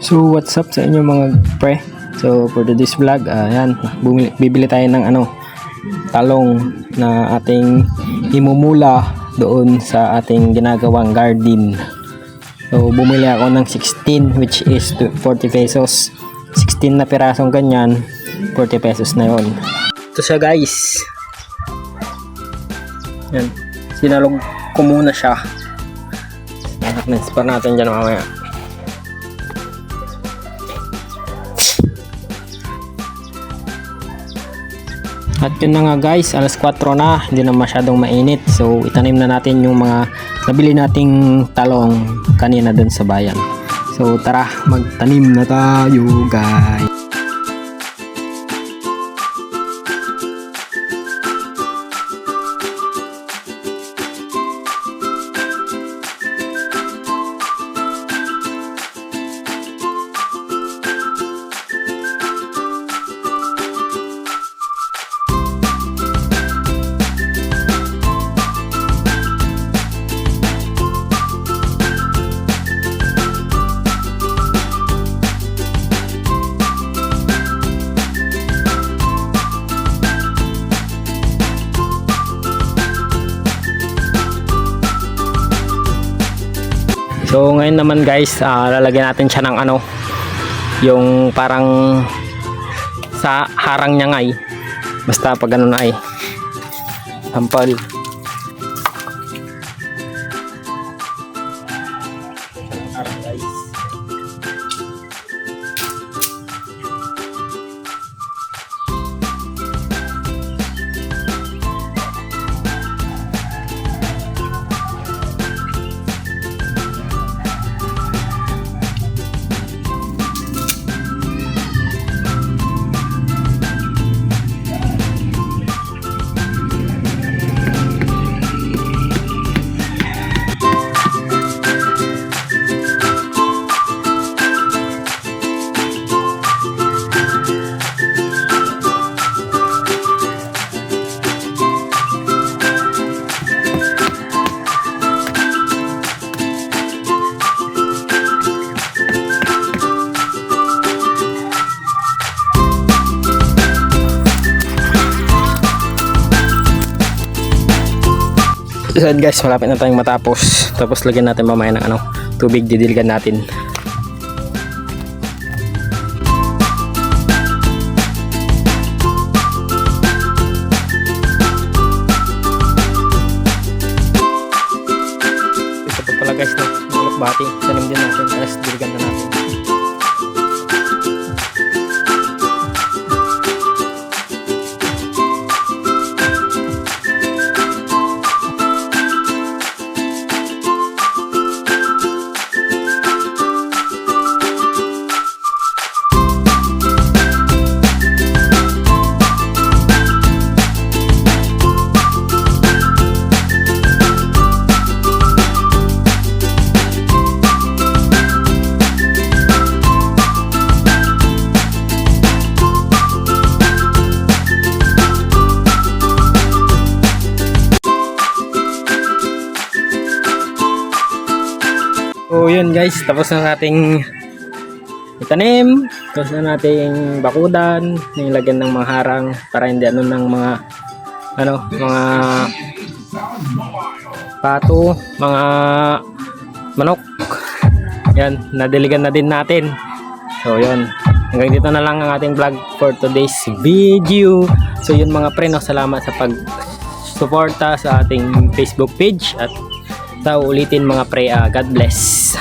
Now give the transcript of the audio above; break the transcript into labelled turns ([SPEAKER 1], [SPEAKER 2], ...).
[SPEAKER 1] So what's up sa inyo mga pre? So for today's vlog, ayan, bibili tayo ng talong na ating imumula doon sa ating ginagawang garden. So bumili ako ng 16 which is 40 pesos. 16 na pirasong ganyan, 40 pesos na yon. Ito siya guys. Yan, sinalog ko muna siya. Nag-spar natin dyan mamaya. At yun na nga guys, alas 4 na, hindi na masyadong mainit. So itanim na natin yung mga nabili nating talong kanina dun sa bayan. So tara, magtanim na tayo guys. So ngayon naman guys, lalagyan natin siya ng yung parang sa harang niya ngay. Basta pag na ay sampal. Harang guys. So guys, malapit na tayong matapos. Tapos lagyan natin mamaya ng tubig, didiligan natin. Ito pa pala guys, malakbati. Tanim din natin, tapos diligan na natin. So yun guys, tapos na nating itanim, tapos na nating bakudan, nilagyan ng mga harang para hindi ng mga mga pato, mga manok. Yan, nadiligan na din natin. So yun, hanggang dito na lang ang ating vlog for today's video. So yun mga pre, salamat sa pag-suporta sa ating Facebook page at sa ulitin mga pre, God bless.